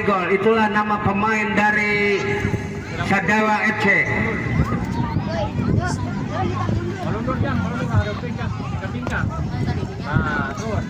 Degol. Itulah nama pemain dari Sadewa FC. Melundur Jang, melundur ada pinggang. Nah, terus.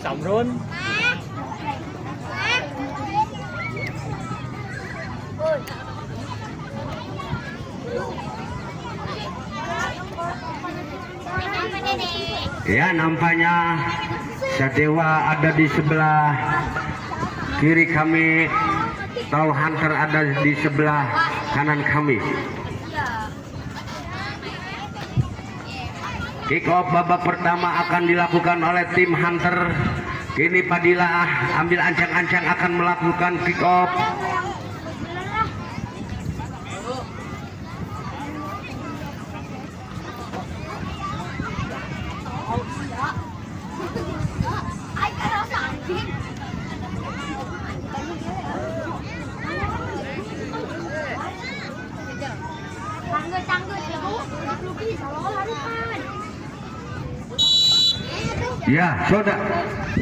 Samrun. Ya, nampaknya Sadewa ada di sebelah kiri kami, tahu Hunter ada di sebelah kanan kami. Kick off babak pertama akan dilakukan oleh tim Hunter. Kini Padilla ambil ancang-ancang akan melakukan kick off. Ya, sudah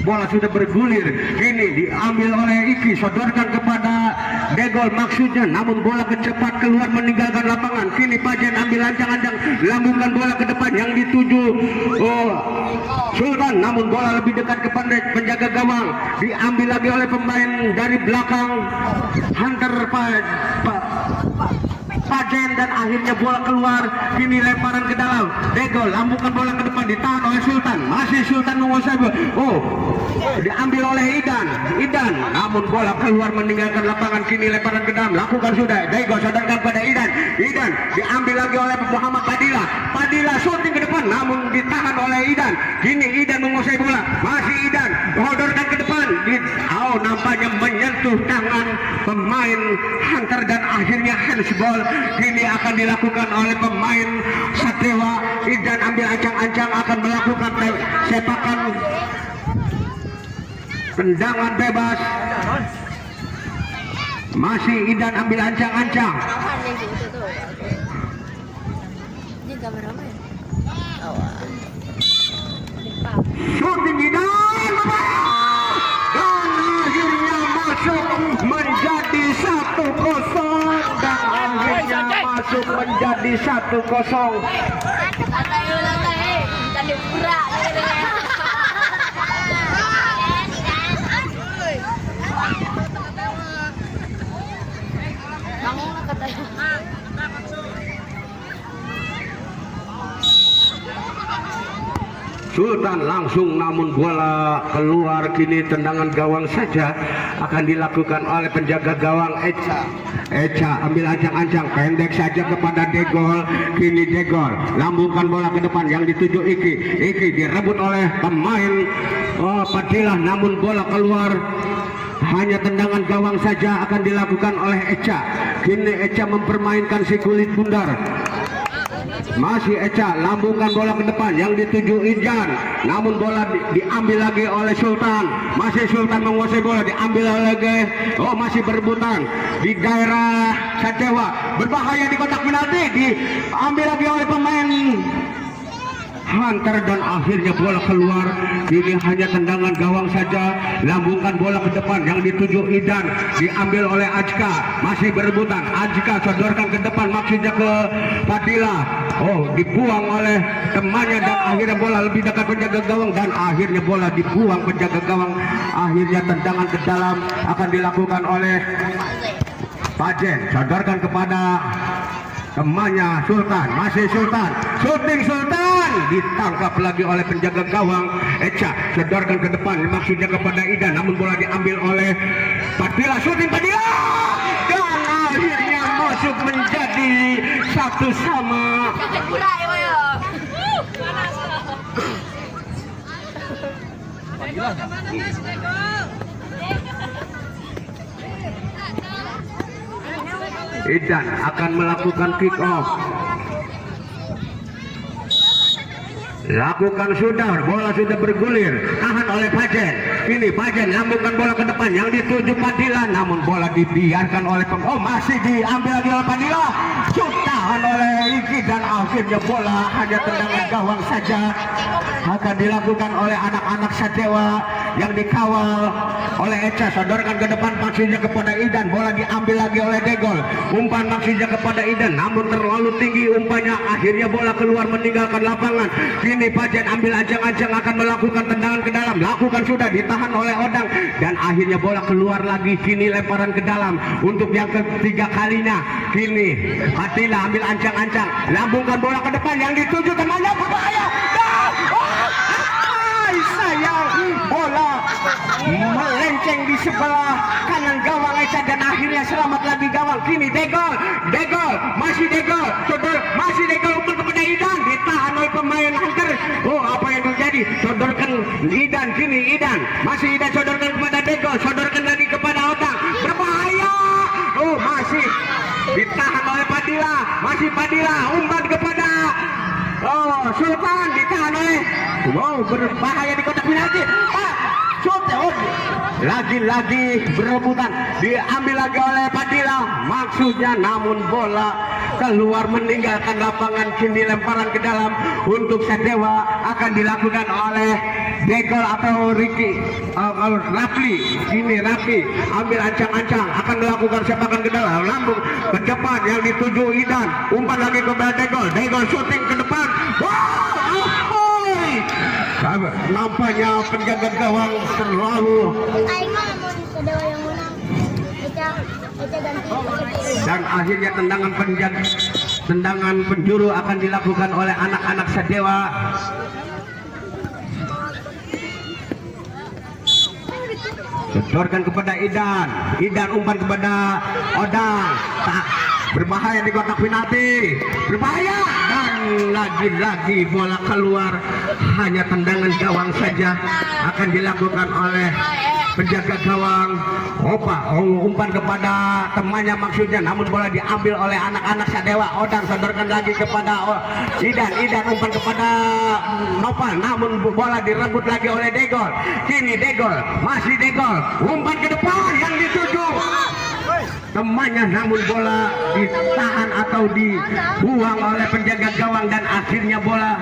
bola sudah bergulir. Kini diambil oleh Iki, sodorkan kepada Degol maksudnya, namun bola kecepat keluar meninggalkan lapangan. Kini Pajen ambil ancang-ancang, lambungkan bola ke depan yang dituju Sultan, namun bola lebih dekat kepada penjaga gawang. Diambil lagi oleh pemain dari belakang Hunter Pajen, dan akhirnya bola keluar. Kini lemparan ke dalam. Degol lambungkan bola ke depan, ditahan oleh Sultan. Masih Sultan menguasai. Diambil oleh Idan, namun bola keluar meninggalkan lapangan. Kini lemparan ke dalam, lakukan sudah. Degol sadarkan pada Idan diambil lagi oleh Muhammad Padilla shooting ke depan, namun ditahan oleh Idan. Kini Idan menguasai bola. Masih Idan hodorkan ke depan. Nampaknya menyentuh tangan pemain Hunter dan akhirnya handsball. Kini akan dilakukan oleh pemain Sadewa. Idan ambil ancang-ancang akan melakukan sepakan tendangan bebas. Masih Idan ambil ancang-ancang. Shooting Idan dan akhirnya masuk menjadi 1-0 dan akhirnya masuk menjadi 1-0. Sultan langsung, namun bola keluar. Kini tendangan gawang saja akan dilakukan oleh penjaga gawang Echa ambil ancang-ancang pendek saja kepada Degol. Kini Degol lambungkan bola ke depan yang dituju Iki direbut oleh pemain Padilla, namun bola keluar. Hanya tendangan gawang saja akan dilakukan oleh Echa. Kini Echa mempermainkan si kulit bundar. Masih Echa lambungkan bola ke depan yang dituju Ijan, namun bola diambil lagi oleh Sultan. Masih Sultan menguasai bola, diambil lagi. Masih berebutan di daerah Sadewa, berbahaya di kotak penalti, diambil lagi oleh pemain Hunter dan akhirnya bola keluar. Ini hanya tendangan gawang saja. Lambungkan bola ke depan yang dituju Idan, diambil oleh Ajka. Masih berebutan, Ajka sodorkan ke depan maksudnya ke Padilla. Dibuang oleh temannya dan akhirnya bola lebih dekat penjaga gawang dan akhirnya bola dibuang penjaga gawang. Akhirnya tendangan ke dalam akan dilakukan oleh Pajen, sodorkan kepada temannya Sultan, masih Sultan, syuting Sultan, ditangkap lagi oleh penjaga gawang Eca, sedorkan ke depan maksudnya kepada Idan, namun bola diambil oleh Padilla, syuting Padilla dan akhirnya masuk menjadi 1-1. Idan akan melakukan kick off. Lakukan sudah, bola sudah bergulir, tahan oleh Pajen. Ini Pajen lambungkan bola ke depan yang dituju Padilla, namun bola dibiarkan oleh masih diambil lagi oleh Padilla. Tahan oleh Iki dan akhirnya bola hanya tendangan gawang saja akan dilakukan oleh anak-anak Sadewa yang dikawal oleh Eca. Sodorkan ke depan maksudnya kepada Idan, bola diambil lagi oleh Degol. Umpan maksudnya kepada Idan, namun terlalu tinggi umpannya, akhirnya bola keluar meninggalkan lapangan. Kini Pajen ambil ajang-ajang akan melakukan tendangan ke dalam, lakukan sudah, ditahan oleh Odang dan akhirnya bola keluar lagi. Kini lemparan ke dalam untuk yang ketiga kalinya. Kini Padilla ambil ancang-ancang, lambungkan bola ke depan yang dituju temannya, berbahaya. Sayang, bola melenceng di sebelah kanan gawang Eca dan akhirnya selamat lagi gawang. Kini Degol, masih Degol, masih Degol umpan kepada Idan, ditahan oleh pemain Hunter. Apa yang terjadi? Sodorkan Idan, kini Idan, masih Idan sodorkan kepada Degol, sodorkan lagi kepada Odang, berbahaya. Masih ditahan oleh Padilla, masih Padilla umpan kepada Sultan, ditahan oleh berbahaya di kotak penalti. Lagi-lagi berebutan, diambil lagi oleh Padilla maksudnya, namun bola keluar meninggalkan lapangan. Kini lemparan ke dalam untuk Sadewa akan dilakukan oleh Degol atau Ricky Rafli. Kini Rafli ambil ancang-ancang akan melakukan sepakan ke dalam, lambung ke depan yang dituju Idan, umpan lagi kepada Degol syuting ke depan. Nampaknya penjaga gawang terlalu dan akhirnya tendangan penjuru akan dilakukan oleh anak-anak Sadewa. Sedorkan kepada Idan umpan kepada Odang, berbahaya di kotak penalti, berbahaya dan lagi-lagi bola keluar, hanya tendangan gawang saja akan dilakukan oleh penjaga gawang umpan kepada temannya maksudnya, namun bola diambil oleh anak-anak Sadewa. Odang sodorkan lagi kepada Idan umpan kepada Nopal, namun bola direbut lagi oleh Degol. Kini masih Degol umpan ke depan yang dituju temannya, namun bola ditahan atau dibuang oleh penjaga gawang dan akhirnya bola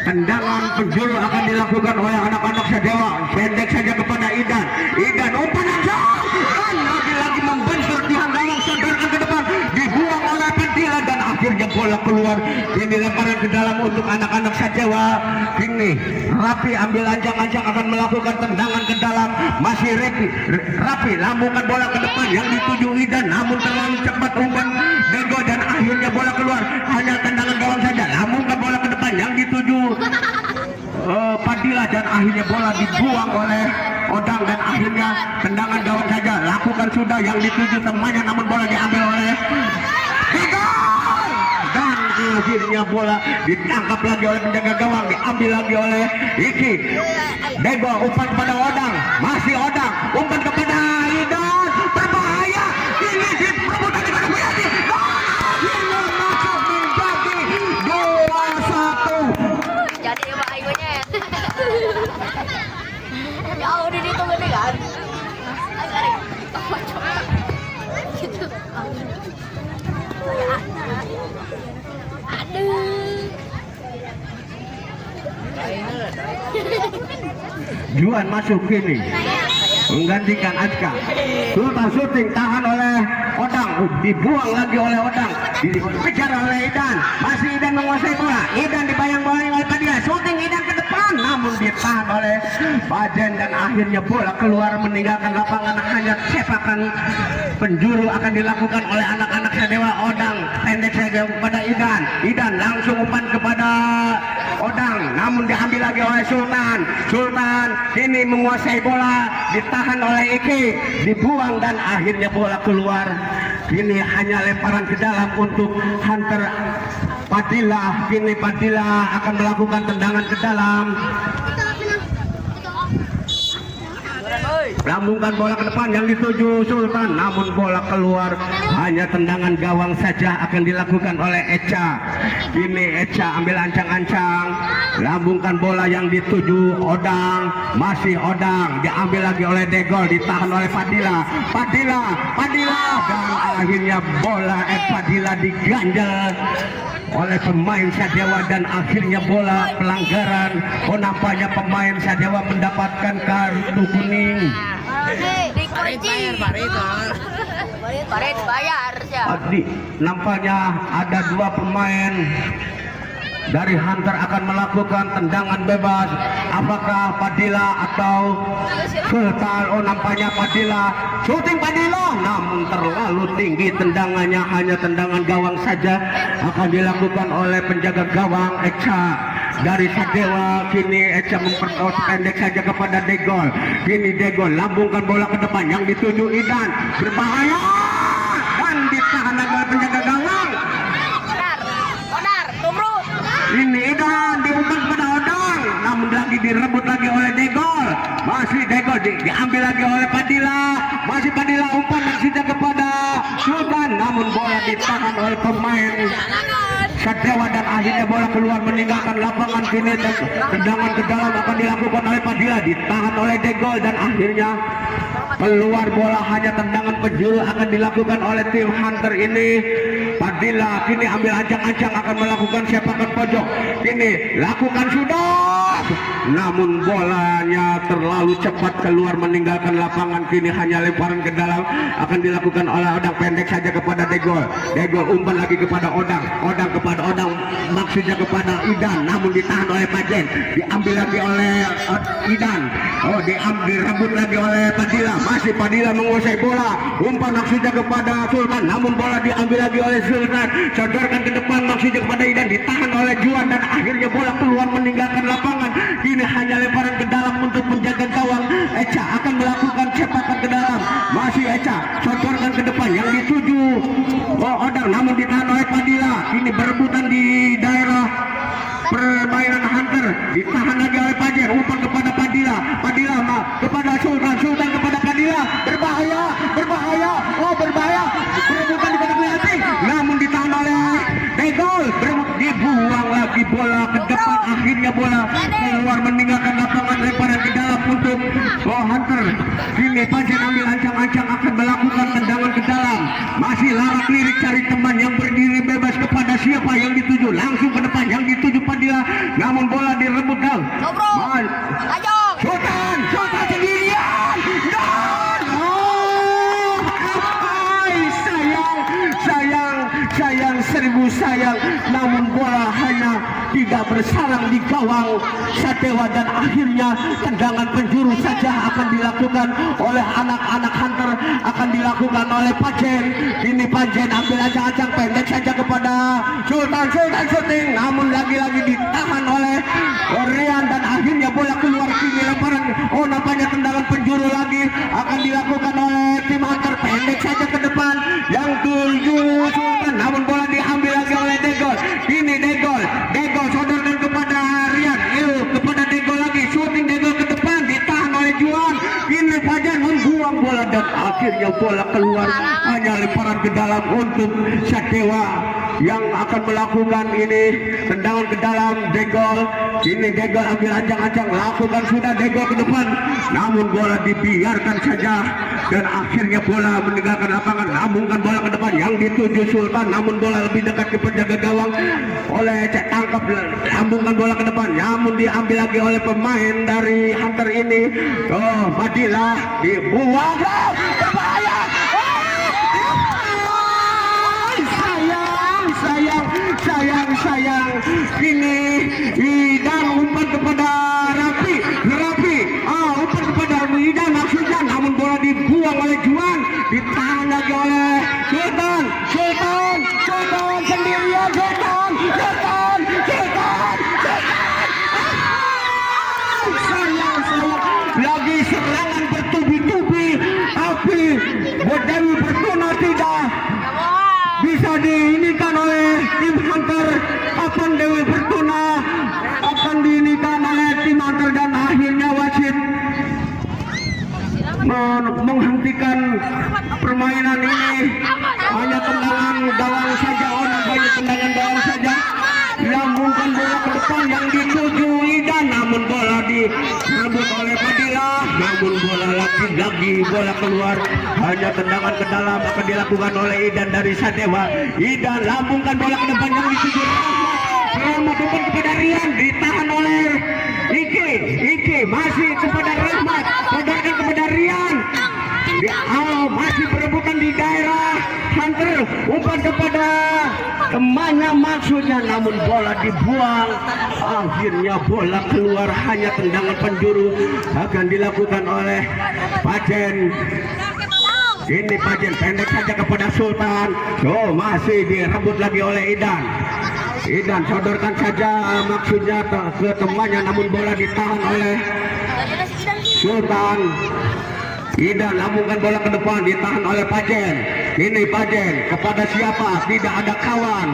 tendangan penjuru akan dilakukan oleh anak-anak Sadewa. Pendek saja kepada Idan umpan aja dan lagi-lagi membentur tiang gawang, sodorkan ke depan, dibuang oleh Padilla dan akhirnya bola keluar. Ini lemparan ke dalam untuk anak-anak Sadewa. Kini Rapi ambil ancang-ancang akan melakukan tendangan ke dalam, masih Rapi lambungkan bola ke depan yang dituju Idan, namun terlalu cepat umpan Dego dan akhirnya bola keluar, hanya tendangan gawang saja, lambungkan bola ke depan yang dituju Padilla dan akhirnya bola dibuang oleh Odang dan akhirnya tendangan gawang saja, lakukan sudah yang dituju temannya, namun bola diambil oleh Dego dan akhirnya bola ditangkap lagi oleh penjaga gawang, diambil lagi oleh Iki. Dego umpan kepada Odang, masih Odang umpan kepada Idan, berbahaya. Ini diperebutkan di kotak penalti. Akhirnya masuk menjadi 2-1. Jadi Pak Ibunyet. Ya udah ditunggu deh kan. Gitu. Aduh. Juan masuk kini menggantikan Aska. Sultan syuting, tahan oleh Odang, dibuang lagi oleh Odang, dikejar oleh Idan, masih Idan menguasai bola. Idan dibayang-bayang oleh Padilla, syuting Idan ke depan, namun ditahan oleh Pajen dan akhirnya bola keluar meninggalkan lapangan. Hanya sepakan penjuru akan dilakukan oleh anak-anak Sadewa. Odang pendek saja kepada Idan langsung umpan kepada Odang, namun diambil lagi oleh Sultan ini menguasai bola, ditahan oleh Iki, dibuang dan akhirnya bola keluar. Ini hanya lemparan ke dalam untuk Hunter Padilla. Kini Padilla akan melakukan tendangan ke dalam, lambungkan bola ke depan yang dituju Sultan, namun bola keluar. Hanya tendangan gawang saja akan dilakukan oleh Echa. Kini Echa ambil ancang-ancang, lambungkan bola yang dituju Odang, masih Odang, diambil lagi oleh Degol, ditahan oleh Padilla, dan akhirnya bola Padilla diganjel oleh pemain Sadewa dan akhirnya bola pelanggaran. Oh, nampaknya pemain Sadewa mendapatkan kartu kuning. Dikunci. Parit bayar siya. Nampaknya ada dua pemain dari Hunter akan melakukan tendangan bebas. Apakah Padilla atau Sultan? Oh, nampaknya Padilla. Shooting Padilla, namun terlalu tinggi tendangannya, hanya tendangan gawang saja akan dilakukan oleh penjaga gawang Echa dari Sadewa. Kini Echa memperkos pendek saja kepada Degol. Kini Degol lambungkan bola ke depan yang dituju Idan, berbahaya dan ditahan oleh penjaga gawang. Odar, tubruk. Ini Idan diumpan kepada Odang, namun lagi direbut lagi oleh Degol. Masih Degol diambil lagi oleh Padilla. Masih Padilla umpan maksudnya kepada Sultan, namun bola ditahan oleh pemain Sadewa dan akhirnya bola keluar meninggalkan lapangan. Kini tendangan ke dalam akan dilakukan oleh Padilla, ditahan oleh Degol dan akhirnya keluar bola. Hanya tendangan penjuru akan dilakukan oleh tim Hunter ini. Padilla kini ambil ancang-ancang akan melakukan sepakan pojok. Kini lakukan sudah, namun bolanya terlalu cepat keluar meninggalkan lapangan. Kini hanya lemparan ke dalam akan dilakukan oleh Odang, pendek saja kepada Degol. Degol umpan lagi kepada Odang kepada Odang, maksudnya kepada Idan, namun ditahan oleh Pajen, diambil lagi oleh Idan. Oh, diambil rebut lagi oleh Padilla. Masih Padilla menguasai bola, umpan maksudnya kepada Sultan, namun bola diambil lagi oleh Sultan, sodorkan ke depan maksudnya kepada Idan, ditahan oleh Juan dan akhirnya bola keluar meninggalkan lapangan. Kini hanya lemparan ke dalam untuk menjaga gawang. Echa akan melakukan sepakan ke dalam, masih Echa sodorkan ke depan yang dituju Odang, namun ditahan oleh Padilla. Kini berebutan di daerah permainan Hunter, ditahan lagi oleh Pajer, umpan kepada Padilla kepada Sultan kepada Padilla, berbahaya, oh berbahaya, berebutan di belakang hati, namun ditahan oleh Degol, dibuang lagi bola ke depan. Akhirnya bola keluar meninggalkan lapangan, lemparan ke dalam untuk Hunter. Kini Pajer ambil ancang-ancang akan melakukan tendangan ke dalam, masih larak lirik cari teman yang berdiri bebas kepada siapa yang dituju, langsung ke depan yang dituju Padilla, namun bola direbut gol. Ayo. Sultan sendirian. Dan sayang seribu sayang, namun bola hanya tidak bersarang di gawang Sadewa dan akhirnya tendangan penjuru saja akan dilakukan oleh anak-anak Hunter, akan dilakukan oleh Pajen. Ini Pajen ambil ancang-ancang pendek saja kepada Sultan shooting, namun lagi-lagi ditahan oleh Rian dan akhirnya bola keluar. Kini lemparan, oh nampaknya tendangan penjuru lagi akan dilakukan oleh tim Hunter, pendek saja ke depan yang tuju Sultan, namun bola diambil lagi oleh Degol. Kini Degol sodorkan kepada Rian, kepada Degol lagi, shooting Degol ke depan, ditahan oleh Juan. Kini Fajar membuang bola dan akhirnya bola keluar, hanya lemparan ke dalam untuk Sadewa yang akan melakukan ini tendangan ke dalam. Degol, ini Degol ambil ancang-ancang, lakukan sudah Degol ke depan, namun bola dibiarkan saja dan akhirnya bola meninggalkan lapangan. Lambungkan bola ke depan yang dituju Sultan, namun bola lebih dekat ke penjaga gawang oleh Cek Tangkap. Lambungkan bola ke depan, namun diambil lagi oleh pemain dari Hunter ini. Oh, Padilla dibuang, berbahaya. Sayang, kini Idan umpan kepada Rafi, umpan kepada Idan maksudnya, namun bola dibuang oleh Juan, ditahan lagi oleh Sultan sendiri. Dewi Fortuna akan dinikahi oleh tim antar dan akhirnya wasit menghentikan permainan ini. Hanya tendangan gawang saja, banyak tendangan gawang saja. Lambungkan bola ke depan yang dituju Idan, namun bola direbut oleh Padilla, namun bola lagi bola keluar. Hanya tendangan ke dalam akan dilakukan oleh Idan dari Sadewa. Idan lambungkan bola ke depan yang dituju Rahmat depan kepada Rian, ditahan oleh Iki masih kepada Rahmat, sodorkan kepada Rian. Masih berebutan di daerah Hunter, umpan kepada temannya maksudnya, namun bola dibuang. Akhirnya bola keluar, hanya tendangan penjuru akan dilakukan oleh Pajen. Ini Pajen pendek saja kepada Sultan. Masih direbut lagi oleh Idan sodorkan saja maksudnya ke temannya, namun bola ditahan oleh Sultan. Idan lambungkan bola ke depan, ditahan oleh Pajen. Ini Pajen kepada siapa? Tidak ada kawan.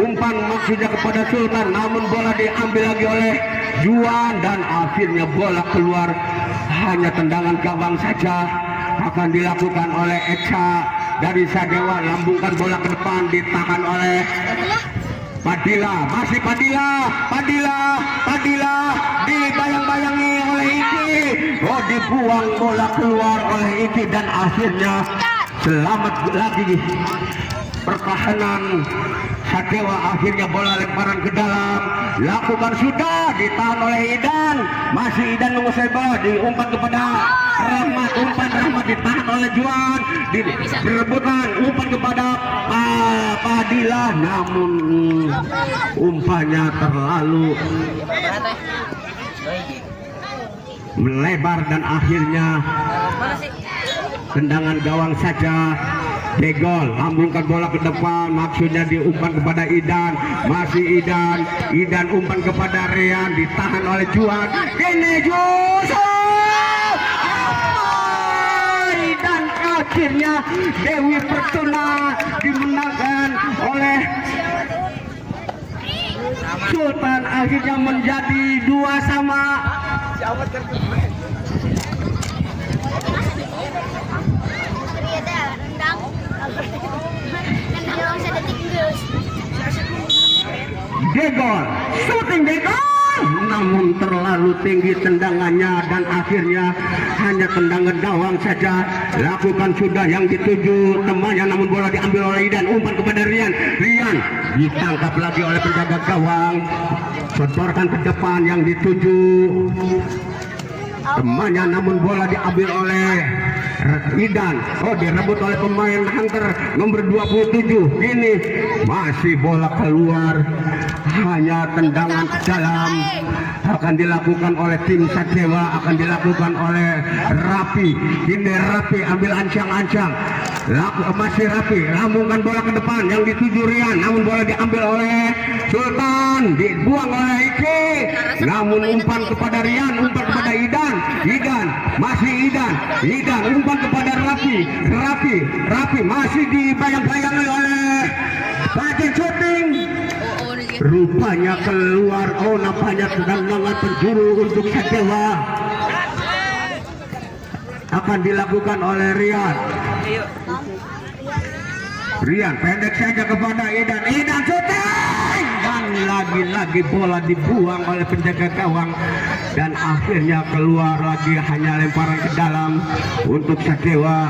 Umpan maksudnya kepada Sultan, namun bola diambil lagi oleh Juan dan akhirnya bola keluar. Hanya tendangan gawang saja akan dilakukan oleh Echa dari Sadewa. Lambungkan bola ke depan, ditahan oleh Padilla, masih Padilla dibayang-bayangi oleh Iki. Dibuang bola keluar oleh Iki dan akhirnya selamat lagi pertahanan Sadewa. Akhirnya bola lemparan ke dalam, lakukan sudah, ditahan oleh Idan. Masih Idan menguasai bola, diumpan kepada Rahmat, umpan Rahmat ditahan oleh Juan, berebutan umpan kepada Padilla, namun umpannya terlalu melebar dan akhirnya tendangan gawang saja. Degol lambungkan bola ke depan, maksudnya diumpan kepada Idan. Masih Idan umpan kepada Rian, ditahan oleh Juan. Ini dan akhirnya Dewi Fortuna dimenangkan oleh Sultan, akhirnya menjadi 2-2. Degol, shooting Degol, namun terlalu tinggi tendangannya dan akhirnya hanya tendangan gawang saja. Lakukan sudah yang dituju temannya, namun bola diambil oleh Idan. Umpan kepada Rian ditangkap lagi oleh penjaga gawang. Sodorkan ke depan yang dituju temannya, namun bola diambil oleh Idan. Direbut oleh pemain Hunter nomor 27. Ini masih bola keluar, hanya tendangan ke dalam akan dilakukan oleh tim Sadewa, akan dilakukan oleh Rapi. Ini Rapi ambil ancang-ancang, masih Rapi lambungkan bola ke depan yang dituju Rian, namun bola diambil oleh Sultan, dibuang oleh Iki, namun umpan kepada Rian, umpan kepada Idan, masih Idan umpan kepada Rapi masih dibayang-bayangi oleh Pajen shooting. Rupanya keluar. Nampaknya tendangan penjuru untuk Sadewa akan dilakukan oleh Rian pendek saja kepada Idan shooting, dan lagi-lagi bola dibuang oleh penjaga gawang dan akhirnya keluar lagi, hanya lemparan ke dalam untuk Sadewa.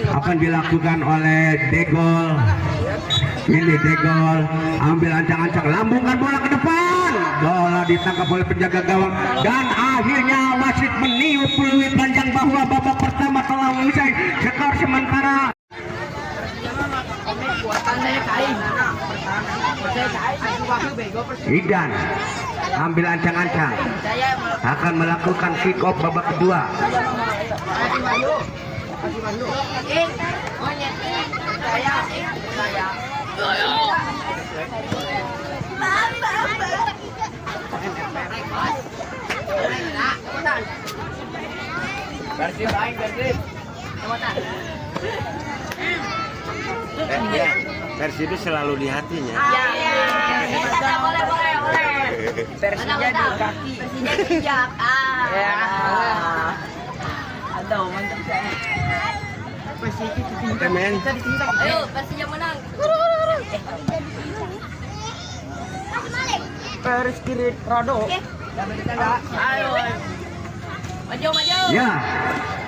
Akan dilakukan oleh Degol. Ini Degol ambil ancang-ancang, lambungkan bola ke depan, bola ditangkap oleh penjaga gawang dan akhirnya wasit meniup peluit panjang bahwa babak pertama telah usai. Skor sementara Idan ambil ancang-ancang, akan melakukan kick off babak kedua. Versi itu selalu di hatinya. Persija di kaki. Persija dijak. Ya. Aduh, mantap saya. Ayo, Persija menang. Peris kiri Rado. Ayo. Maju. Ya,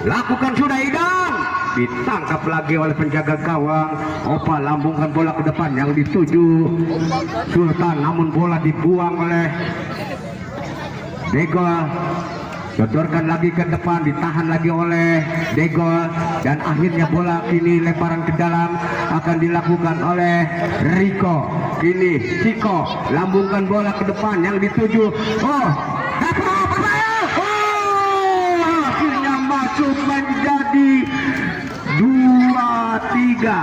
lakukan sudah Idan. Ditangkap lagi oleh penjaga gawang. Opa lambungkan bola ke depan yang dituju Sultan, namun bola dibuang oleh Degol. Sodorkan lagi ke depan, ditahan lagi oleh Degol, dan akhirnya bola kini lemparan ke dalam akan dilakukan oleh Riko. Kini Ciko lambungkan bola ke depan yang dituju. Akhirnya masuk menjadi 2-3.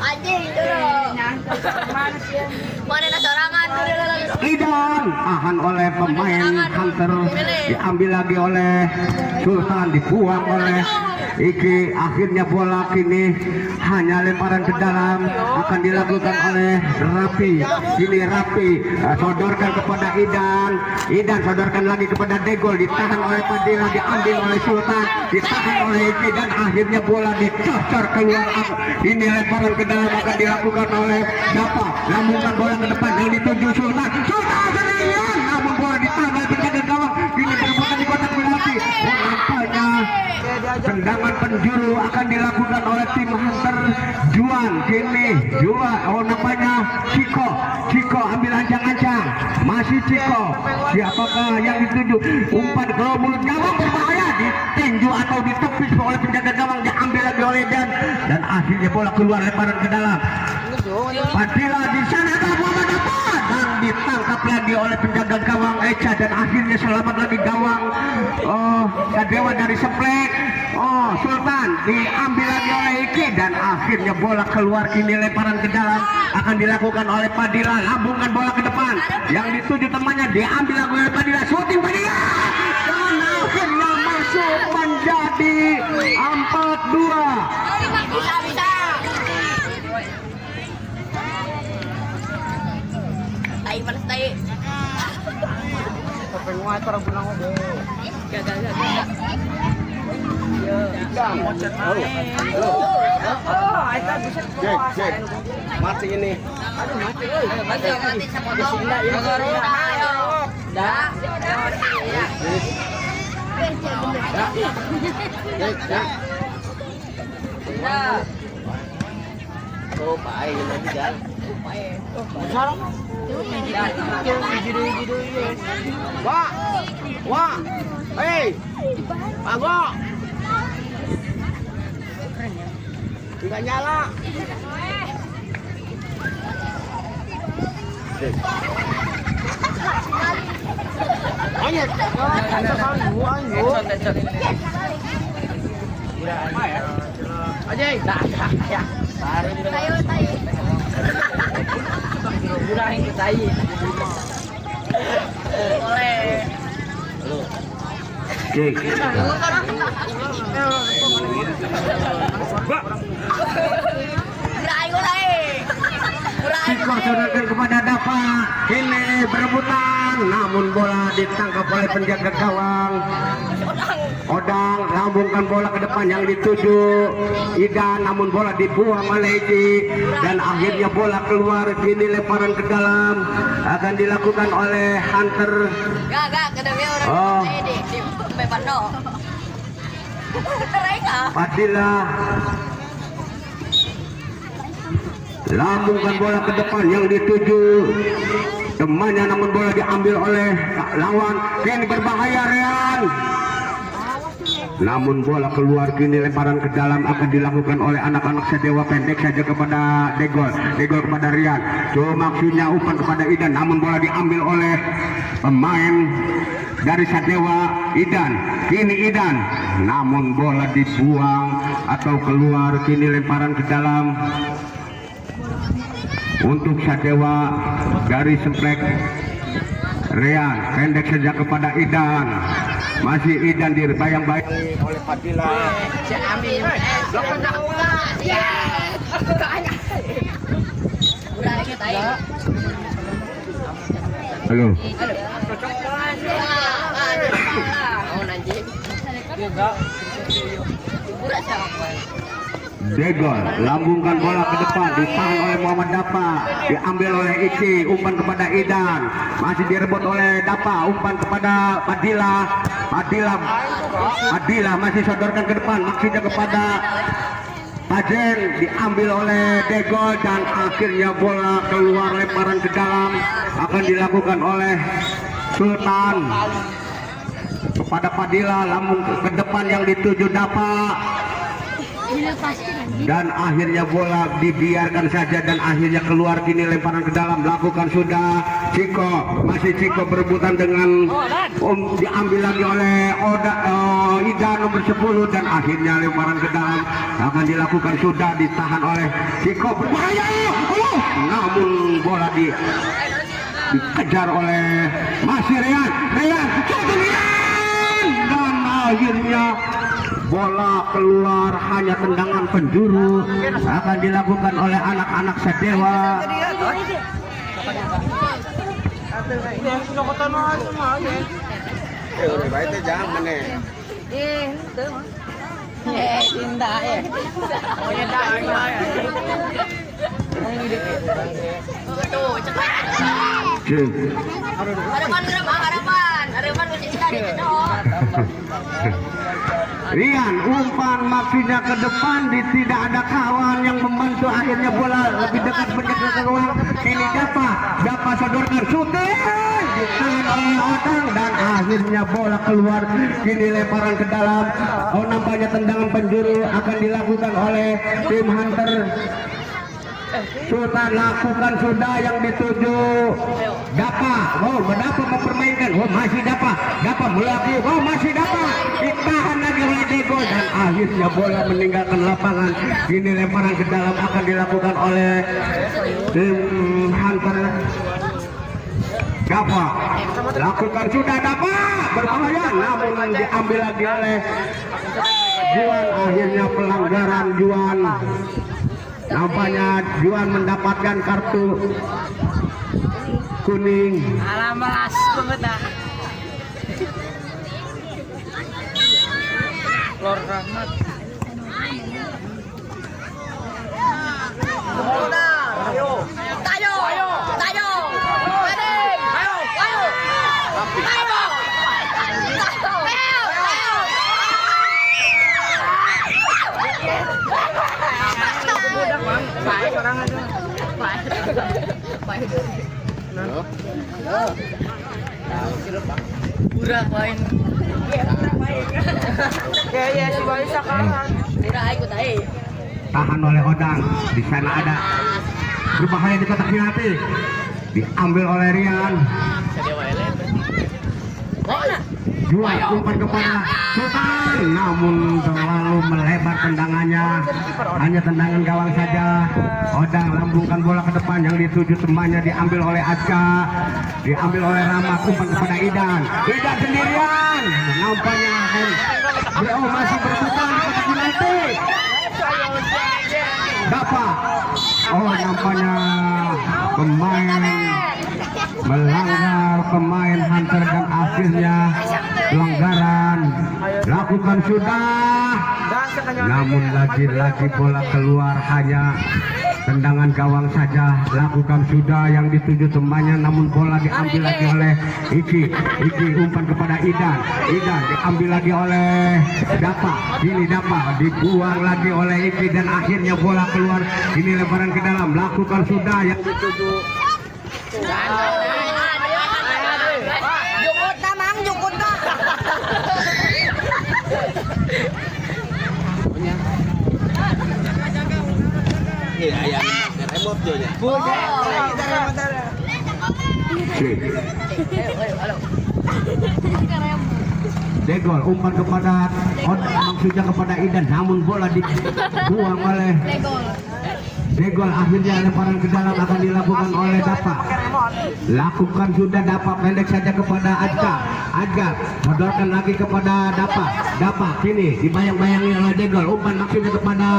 Anjing dulu. Mana nak sorangan dulu. Idan tahan oleh pemain Hunter, diambil lagi oleh Sultan, dibuang oleh Iki. Akhirnya bola kini hanya lemparan ke dalam akan dilakukan oleh Rapi. Kini Rapi sodorkan kepada Idan sodorkan lagi kepada Degol, ditahan oleh Padilla, diambil oleh Sultan, ditahan oleh Iki, dan akhirnya bola dicocor keluar. Ini lemparan ke dalam akan dilakukan oleh Dapa. Lambungkan bola ke depan yang dituju Sultan sendirian, namun bola ditahan oleh penjaga gawang. Ini berebutan di kotak penalti. Nampaknya tendangan penjuru akan dilakukan oleh tim Hunter Juan. Kini nampaknya Ciko ambil ancang-ancang, masih Ciko. Siapakah yang dituju? Umpan ke mulut gawang berbahaya, ditinju atau ditepis oleh penjaga gawang, diambil lagi oleh dan akhirnya bola keluar lemparan ke dalam. Padilla di sana dapat dan ditangkap lagi oleh penjaga gawang Eca, dan akhirnya selamat lagi gawang Sadewa dari Seplek. Sultan diambil lagi oleh Iki, dan akhirnya bola keluar. Kini lemparan ke dalam akan dilakukan oleh Padilla. Lambungkan bola ke depan yang dituju temannya, diambil lagi oleh Padilla. Shooting Padilla, dan akhirnya masuk menjadi 4-2. Bisa. Tai panas tai. Penguat para bulang obe. Gagal. Cek. Mati ini. Mati sepotong. Ayo. Dah. Wah. Hei. Pago. Enggak nyala. Anyet. Aja. Ya. Tayo. Murahin ke tai. Boleh. Cek. Ciko sodorkan kepada Dapa. Ini berebutan, namun bola ditangkap oleh penjaga gawang Odang. Lambungkan bola ke depan yang dituju Idan, namun bola dibuang oleh Iki, dan akhirnya bola keluar. Kini lemparan ke dalam akan dilakukan oleh Hunter. Gak, kedua orang di Bepano. Padilla lambungkan bola ke depan yang dituju temannya, namun bola diambil oleh lawan. Kini berbahaya Rian, namun bola keluar. Kini lemparan ke dalam akan dilakukan oleh anak-anak Sadewa, pendek saja kepada Degol kepada Rian. Cuma maksudnya umpan kepada Idan, namun bola diambil oleh pemain dari Sadewa, Idan. Kini Idan, namun bola dibuang atau keluar. Kini lemparan ke dalam untuk Sadewa dari Semplek. Rian pendek saja kepada Idan. masih Idan dibayang-bayangi oleh Fadila. Halo. Degol lambungkan bola ke depan, ditahan oleh Muhammad Dapa, diambil oleh Iki, umpan kepada Idan, masih direbut oleh Dapa, umpan kepada Padila masih sodorkan ke depan, maksudnya kepada Pajen, diambil oleh Degol dan akhirnya bola keluar, lemparan ke dalam akan dilakukan oleh Sultan kepada Padila, lambung ke depan yang dituju Dapa. Dan akhirnya bola dibiarkan saja dan akhirnya keluar, kini lemparan ke dalam lakukan sudah Ciko, masih Ciko berebutan dengan diambil lagi oleh Ida nomor 10 dan akhirnya lemparan ke dalam akan dilakukan sudah, ditahan oleh Ciko, berbahaya, namun bola dikejar oleh masih Rian dan akhirnya bola keluar, hanya tendangan penjuru akan dilakukan oleh anak-anak Sadewa. Rian umpan maksudnya ke depan, tidak ada kawan yang membantu, akhirnya bola lebih dekat menjaga ke ruang. Ini Dapa sodorkan shooting ditahan oleh Odang dan akhirnya bola keluar, kini lemparan ke dalam. Nampaknya tendangan penjuru akan dilakukan oleh tim Hunter. Sultan lakukan sudah yang dituju Dapa. Dapa mempermainkan. Masih Dapa melaki. Masih Dapa. Ditahan lagi oleh Dego dan akhirnya bola meninggalkan lapangan. Ini lemparan ke dalam akan dilakukan oleh tim Hunter. Dapa lakukan sudah, Dapa berbahaya, namun diambil lagi oleh Juan. Akhirnya pelanggaran Juan. Nampaknya Juan mendapatkan kartu kuning. Alamas banget. Lor Rahmat. Baik orang aja. Baik. Pura main. Ya si Bayu sekarang. Pura ikut aja. Tahan oleh Odang. Di sana ada berbahaya di kotak penalti. Diambil oleh Rian. Jual umpan kepada Sultan, namun terlalu melebar tendangannya, hanya tendangan gawang saja. Odang lambungkan bola ke depan yang dituju temannya, diambil oleh Aska, diambil oleh Rama, umpan kepada Idan sendirian. Nampaknya masih berebutan di kotak penalti. Dapa, nampaknya pemain melanggar pemain Hunter dan akhirnya pelanggaran lakukan sudah, namun lagi-lagi bola keluar, hanya tendangan gawang saja. Lakukan sudah yang dituju temannya, namun bola diambil lagi oleh Iki umpan kepada Idan diambil lagi oleh Dapa. Ini Dapa dibuang lagi oleh Iki dan akhirnya bola keluar, ini lemparan ke dalam. Lakukan sudah yang dituju Jukut kak. Degol umpan kepada maksudnya kepada Idan, namun bola dibuang oleh Degol akhirnya lemparan ke dalam akan dilakukan oleh Dapa. Lakukan sudah Dapa, pendek saja kepada Ajka. Ajka sodorkan lagi kepada Dapa. Dapa kini dibayang-bayangi oleh Degol. Umpan maksudnya kepada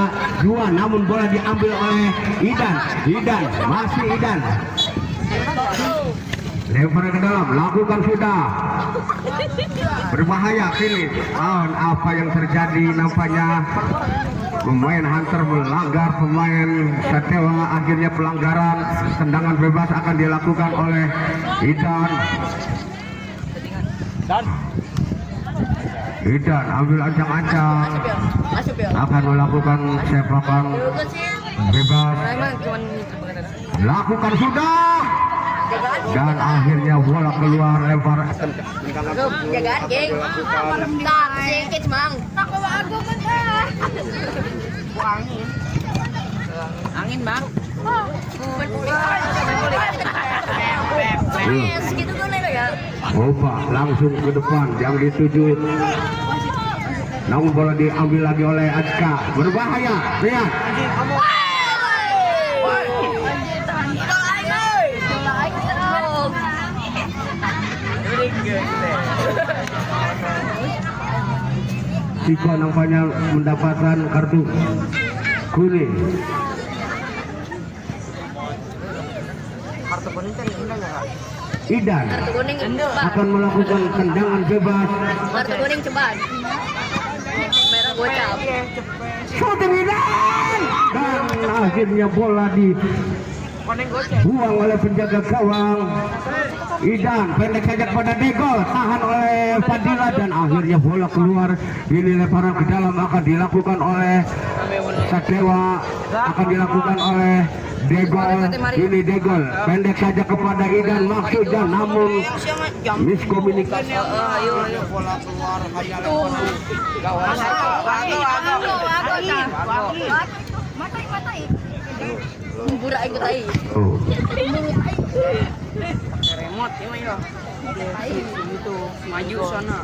Juan, namun bola diambil oleh Idan. Idan masih Idan. Lemparan ke dalam, lakukan sudah. Berbahaya kini. Apa yang terjadi nampaknya pemain Hunter melanggar pemain Satewa. Akhirnya pelanggaran, tendangan bebas akan dilakukan oleh Idan. Idan ambil ancang-ancang, akan melakukan sepakan bebas. Lakukan sudah. Dan akhirnya bola keluar, lempar Jagaan, geng. Tak, sedikit, Mang. Tak bawa aku mentah. Angin, Bang. Segitu boleh ya? Opa langsung ke depan yang dituju. Namun bola diambil lagi oleh Ajka. Berbahaya. Lihat. Siko nampaknya mendapatkan kartu kuning. Kartu kuning kan enggak ya, Kak? Idan Kartu kuning akan melakukan tendangan bebas. Kartu kuning cepat. Merah gocap. Shooting Idan, dan akhirnya bola dibuang oleh penjaga gawang. Idan pendek saja kepada Degol, tahan oleh Fadila dan akhirnya bola keluar. Ini lemparan ke dalam akan dilakukan oleh Satewa, akan dilakukan oleh Degol. Ini Degol pendek saja kepada Idan maksudnya, namun miskomunikasi. Bola keluar hanya gawang. Burak ikut air. Oh. Remote ini ya. Itu maju sana.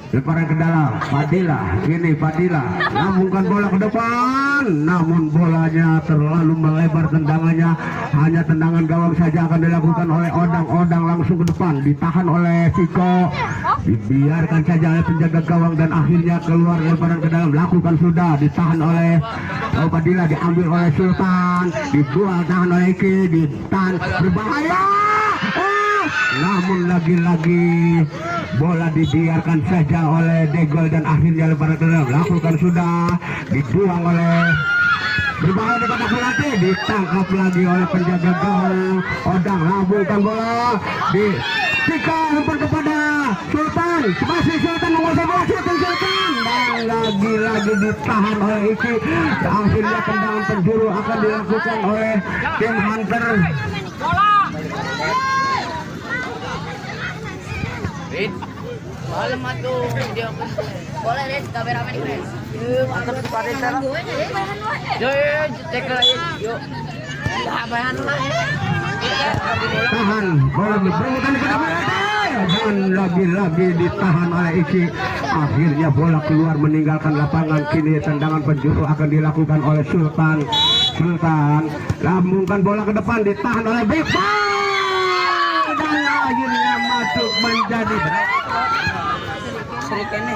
Lemparan ke dalam, Fadila, kini Fadila lambungkan bola ke depan, namun bolanya terlalu melebar, tendangannya hanya tendangan gawang saja akan dilakukan oleh Odang. Odang langsung ke depan, ditahan oleh Siko, dibiarkan saja oleh penjaga gawang dan akhirnya keluar. Lemparan ke dalam, lakukan sudah, ditahan oleh Fadila, diambil oleh Sultan, dibuang, tahan oleh Iki, ditahan, berbahaya. Namun lagi-lagi bola dibiarkan saja oleh Degol dan akhirnya lemparan ke dalam, lakukan sudah, dibuang oleh, berbahaya kepada pelatih, ditangkap lagi oleh penjaga gawang. Odang lambungkan bola di Tika, lempar kepada Sultan, masih Sultan menguasai bola, Sultan dan lagi-lagi ditahan oleh Iki. Akhirnya tendangan penjuru akan dilakukan oleh tim Hunter. Malam atuh dia. Boleh deh kamera apa nih, Kres? Mantap kepada cara. Yo, tackle yuk. Bahan lah. Tahan bola diperebutkan kepada pelatih dan lagi-lagi ditahan oleh Iki. Akhirnya bola keluar meninggalkan lapangan. Kini tendangan penjuru akan dilakukan oleh Sultan. Sultan lambungkan bola ke depan, ditahan oleh Beba dan akhirnya masuk menjadi Serikene.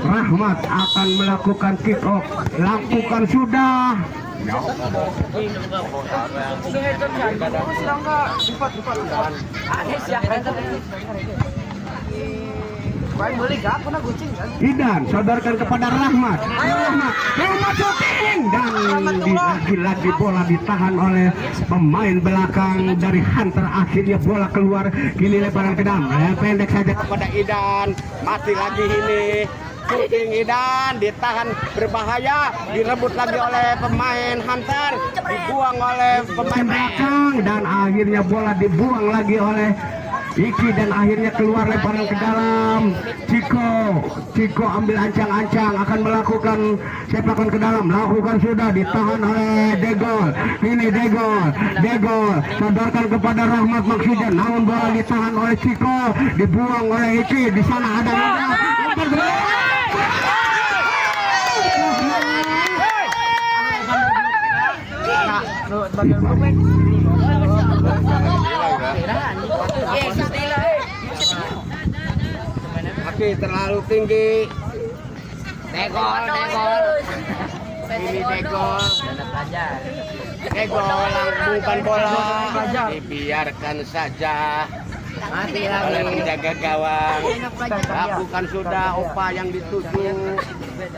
Rahmat akan melakukan kick off. Lakukan sudah. Idan sodorkan kepada Rahmat. Rahmat shooting dan lagi-lagi bola ditahan oleh pemain belakang dari Hunter. Akhirnya bola keluar. Kini lemparan ke dalam, pendek saja kepada Idan. Mati lagi ini. Shooting Idan ditahan, berbahaya, direbut lagi oleh pemain Hunter, dibuang oleh pemain belakang dan akhirnya bola dibuang lagi oleh Iki dan akhirnya keluar lemparan ke dalam. Ciko ambil ancang-ancang akan melakukan sepakan ke dalam. Lakukan sudah ditahan oleh Degol. Ini Degol sodorkan kepada Rahmat Maksidan. Namun bola ditahan oleh Ciko, dibuang oleh Iki. Di sana ada Oke, terlalu tinggi. Degol. Ini Degol. Degol lambungkan bola. Dibiarkan saja oleh penjaga gawang. Lakukan sudah Opa yang dituju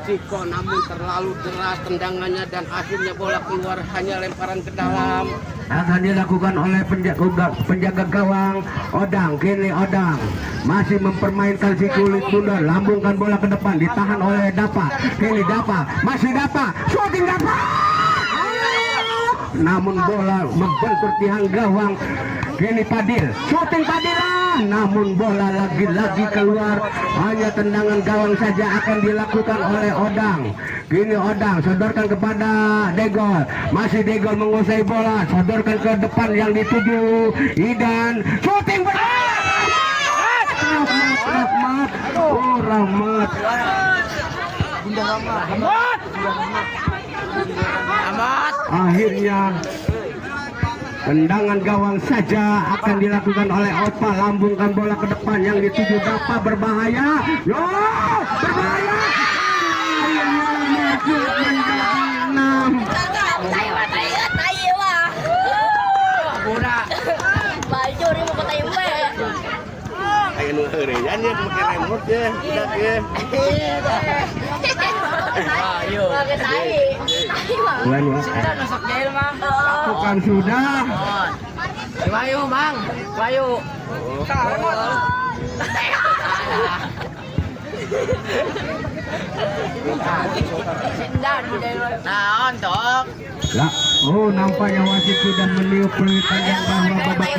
Ciko, namun terlalu deras tendangannya dan akhirnya bola keluar, hanya lemparan ke dalam. Akan dilakukan oleh penjaga gawang Odang. Kini Odang masih mempermainkan si kulit bundar, lambungkan bola ke depan, ditahan oleh Dapa. Kini masih Dapa, shooting Dapa. Namun bola membentur tiang gawang. Kini Padil, shooting Padilan. Namun bola lagi-lagi keluar, hanya tendangan gawang saja akan dilakukan oleh Odang. Kini Odang sodorkan kepada Degol. Masih Degol menguasai bola, sodorkan ke depan yang dituju Idan. Shooting Rahmat. Akhirnya tendangan gawang saja akan dilakukan oleh Opa. Lambungkan bola ke depan yang dituju Dapa, berbahaya. Berbahaya. Bukan sudah. Wayu, Mang. Wayu. Naon, Tok? Nampaknya wasit sudah meniup peluit panjang bahwa babak